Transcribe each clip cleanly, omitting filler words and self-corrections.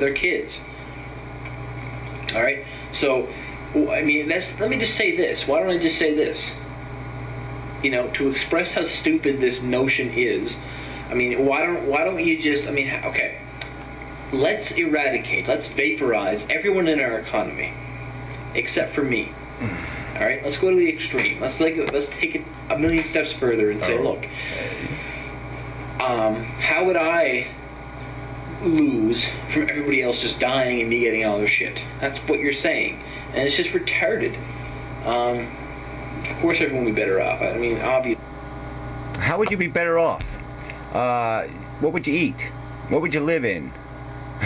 their kids. All right. So, I mean, let me just say this. Why don't I just say this? You know, to express how stupid this notion is. I mean, why don't you just? I mean, okay. Let's eradicate. Let's vaporize everyone in our economy, except for me. All right. Let's go to the extreme. Let's take it a million steps further and say, look. How would I lose from everybody else just dying and me getting all their shit? That's what you're saying, and it's just retarded. Of course, everyone would be better off. I mean, obviously. How would you be better off? What would you eat? What would you live in?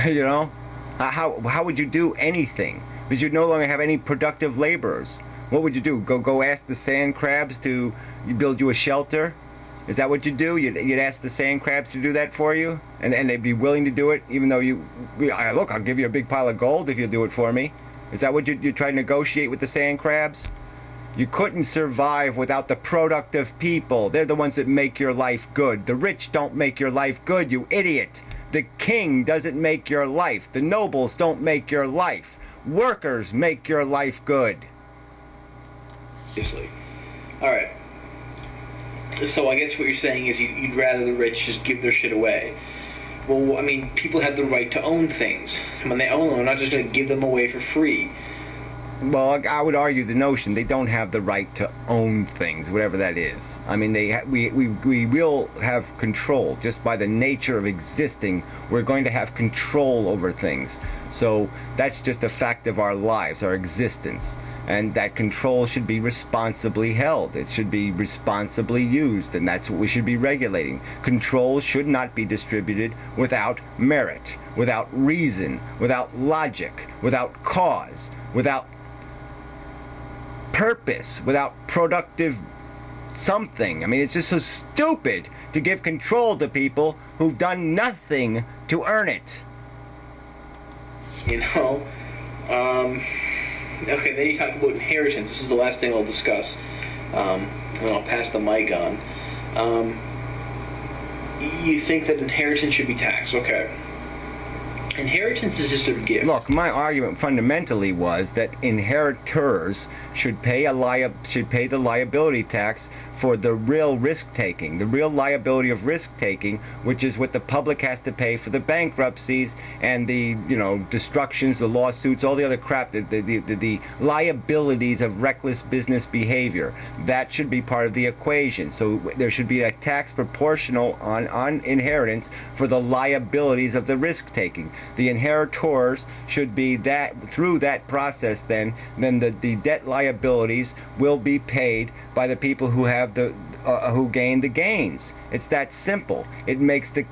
You know, how would you do anything? Because you'd no longer have any productive laborers. What would you do? Go ask the sand crabs to build you a shelter? Is that what you'd do? You'd ask the sand crabs to do that for you? And they'd be willing to do it, even though look, I'll give you a big pile of gold if you'll do it for me. Is that what you try to negotiate with the sand crabs? You couldn't survive without the productive people. They're the ones that make your life good. The rich don't make your life good, you idiot. The king doesn't make your life. The nobles don't make your life. Workers make your life good. Obviously. All right. So I guess what you're saying is you'd rather the rich just give their shit away. Well, I mean, people have the right to own things. And when they own them, they're not just going to give them away for free. Well, I would argue the notion they don't have the right to own things, whatever that is. I mean, we will have control just by the nature of existing. We're going to have control over things. So that's just a fact of our lives, our existence. And that control should be responsibly held. It should be responsibly used, and that's what we should be regulating. Control should not be distributed without merit, without reason, without logic, without cause, without purpose, without productive something. I mean, it's just so stupid to give control to people who've done nothing to earn it. You know, okay, then you talk about inheritance. This is the last thing I'll discuss, and I'll pass the mic on. You think that inheritance should be taxed? Okay. Inheritance is just a gift. Look, my argument fundamentally was that inheritors should pay the liability tax for the real risk-taking, the real liability of risk-taking, which is what the public has to pay for the bankruptcies and the, destructions, the lawsuits, all the other crap, the liabilities of reckless business behavior. That should be part of the equation. So there should be a tax proportional on inheritance for the liabilities of the risk-taking. The inheritors should be that, through that process, then the debt liabilities will be paid by the people who have who gain the gains. It's that simple. It makes the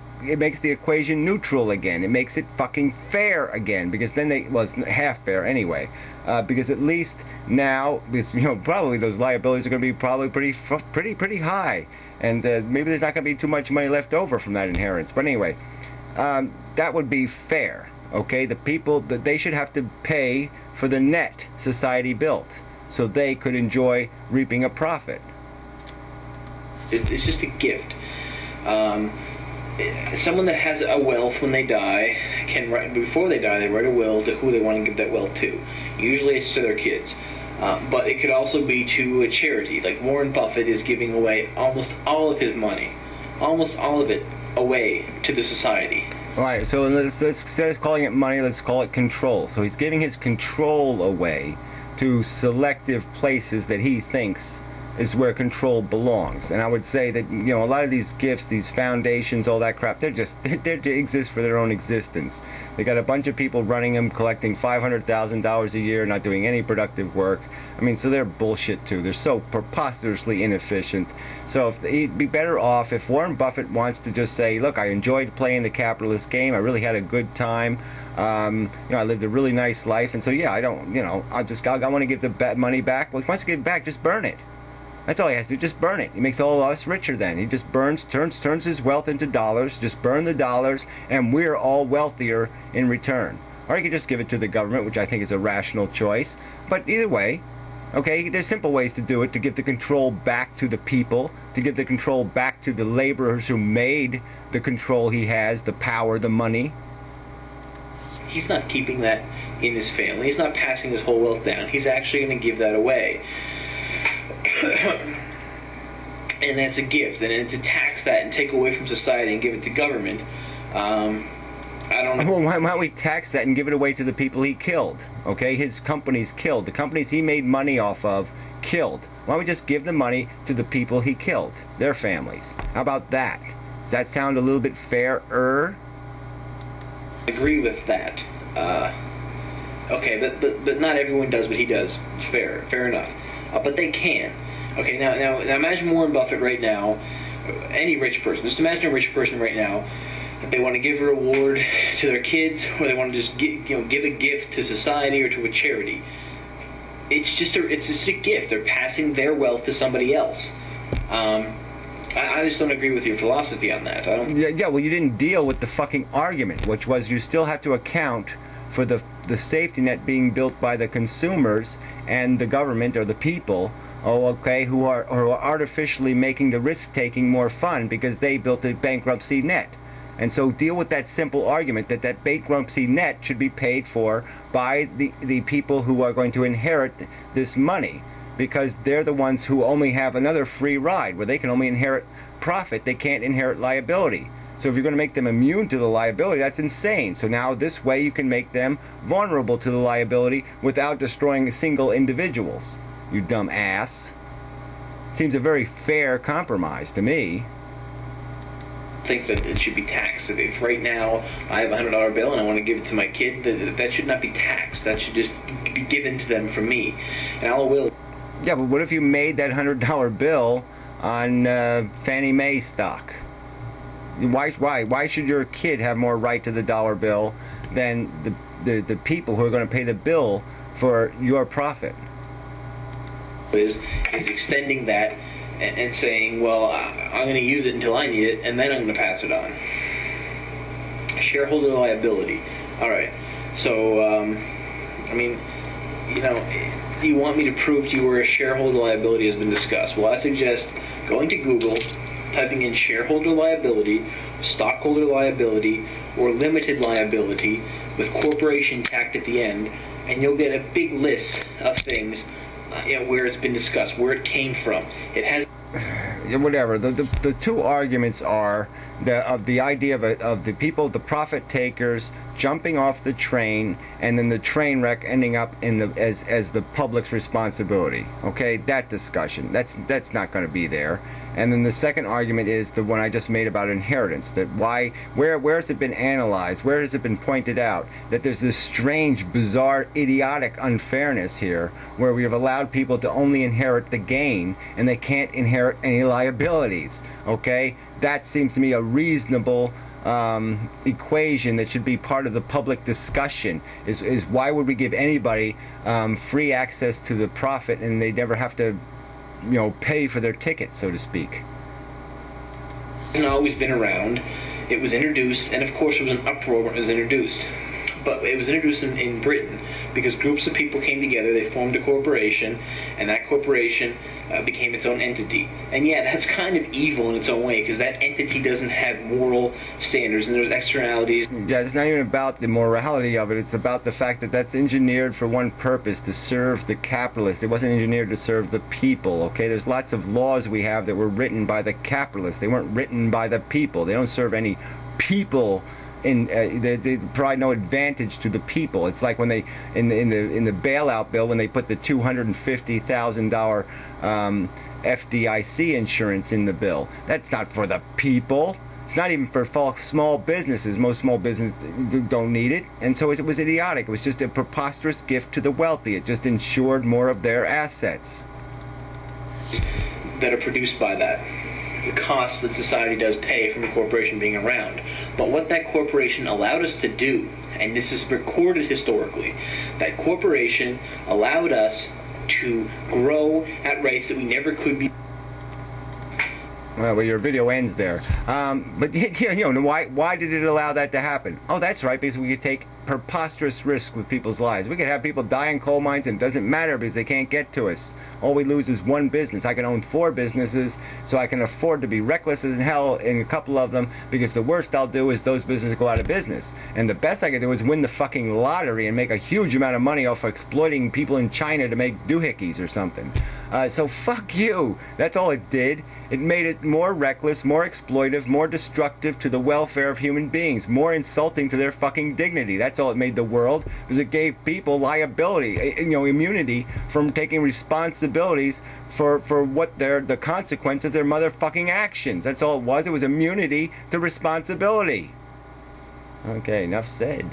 equation neutral again. It makes it fucking fair again, because then it's half fair anyway. Because at least now, because probably those liabilities are going to be probably pretty high, and maybe there's not going to be too much money left over from that inheritance. But anyway, that would be fair. Okay, the people that they should have to pay for the net society built, so they could enjoy reaping a profit. It's just a gift. Someone that has a wealth when they die can write, before they die, they write a will to who they want to give that wealth to. Usually it's to their kids. But it could also be to a charity. Like Warren Buffett is giving away almost all of his money, almost all of it, away to the society. All right, so let's instead of calling it money, let's call it control. So he's giving his control away to selective places that he thinks is where control belongs. And I would say that, a lot of these gifts, these foundations, all that crap, they exist for their own existence. They got a bunch of people running them, collecting $500,000 a year, not doing any productive work. I mean, so they're bullshit too. They're so preposterously inefficient. So he'd be better off if Warren Buffett wants to just say, look, I enjoyed playing the capitalist game. I really had a good time. I lived a really nice life. And so, yeah, I want to give the money back. Well, if he wants to give it back, just burn it. That's all he has to do, just burn it. He makes all of us richer then. He just turns his wealth into dollars, just burn the dollars, and we're all wealthier in return. Or he could just give it to the government, which I think is a rational choice. But either way, okay, there's simple ways to do it, to give the control back to the people, to give the control back to the laborers who made the control he has, the power, the money. he's not keeping that in his family. He's not passing his whole wealth down. He's actually going to give that away. And that's a gift. And then to tax that and take away from society and give it to government, I don't know. Well, why don't we tax that and give it away to the people he killed? Okay, his companies killed. The companies he made money off of killed. Why don't we just give the money to the people he killed, their families? How about that? Does that sound a little bit fairer? I agree with that. Okay, but not everyone does what he does. Fair enough. But they can. Okay, now imagine Warren Buffett right now, any rich person. Just imagine a rich person right now. They want to give a reward to their kids, or they want to just give a gift to society or to a charity. It's just a gift. They're passing their wealth to somebody else. I just don't agree with your philosophy on that. Yeah, well, you didn't deal with the fucking argument, which was you still have to account for the safety net being built by the consumers and the government or the people, who are artificially making the risk-taking more fun because they built a bankruptcy net. And so deal with that simple argument that bankruptcy net should be paid for by the people who are going to inherit this money, because they're the ones who only have another free ride where they can only inherit profit. They can't inherit liability. So if you're going to make them immune to the liability, that's insane. So now this way you can make them vulnerable to the liability without destroying single individuals. You dumb ass. Seems a very fair compromise to me. Think that it should be taxed. If right now I have a $100 bill and I want to give it to my kid, that should not be taxed. That should just be given to them from me. And I will. Yeah, but what if you made that $100 bill on Fannie Mae stock? Why should your kid have more right to the dollar bill than the people who are going to pay the bill for your profit? Is extending that and saying, well, I'm going to use it until I need it, and then I'm going to pass it on. Shareholder liability. All right. So, I mean, do you want me to prove to you where a shareholder liability has been discussed? Well, I suggest going to Google, typing in shareholder liability, stockholder liability, or limited liability with corporation tacked at the end, and you'll get a big list of things where it's been discussed, where it came from. It has. Whatever. The two arguments are the idea of the people, the profit takers, jumping off the train, and then the train wreck ending up in as the public's responsibility. Okay, that discussion. That's not going to be there. And then the second argument is the one I just made about inheritance. That where has it been analyzed? Where has it been pointed out that there's this strange, bizarre, idiotic unfairness here, where we have allowed people to only inherit the gain and they can't inherit any liabilities? Okay, that seems to me a reasonable equation that should be part of the public discussion. Is why would we give anybody free access to the profit and they never have to pay for their ticket, so to speak? It hasn't always been around. It was introduced, and of course there was an uproar when it was introduced. But it was introduced in Britain because groups of people came together, they formed a corporation, and that corporation became its own entity. And yeah, that's kind of evil in its own way, because that entity doesn't have moral standards, and there's externalities. Yeah, it's not even about the morality of it, it's about the fact that that's engineered for one purpose, to serve the capitalist. It wasn't engineered to serve the people, okay? There's lots of laws we have that were written by the capitalists. They weren't written by the people. They don't serve any people. They provide no advantage to the people. It's like when they in the bailout bill, when they put the $250,000 FDIC insurance in the bill. That's not for the people. It's not even for small businesses. Most small businesses don't need it, and so it was idiotic. It was just a preposterous gift to the wealthy. It just insured more of their assets that are produced by that. The costs that society does pay from a corporation being around. But what that corporation allowed us to do, and this is recorded historically, that corporation allowed us to grow at rates that we never could be. Well, your video ends there. But why did it allow that to happen? Oh, that's right, because we could take preposterous risk with people's lives. We could have people die in coal mines and it doesn't matter because they can't get to us. All we lose is one business. I can own 4 businesses, so I can afford to be reckless as hell in a couple of them, because the worst I'll do is those businesses go out of business. And the best I can do is win the fucking lottery and make a huge amount of money off of exploiting people in China to make doohickeys or something. So fuck you. That's all it did. It made it more reckless, more exploitive, more destructive to the welfare of human beings, more insulting to their fucking dignity. That's all it made the world, because it gave people liability, immunity from taking responsibilities for what the consequence of their motherfucking actions. That's all it was. It was immunity to responsibility. Okay, enough said.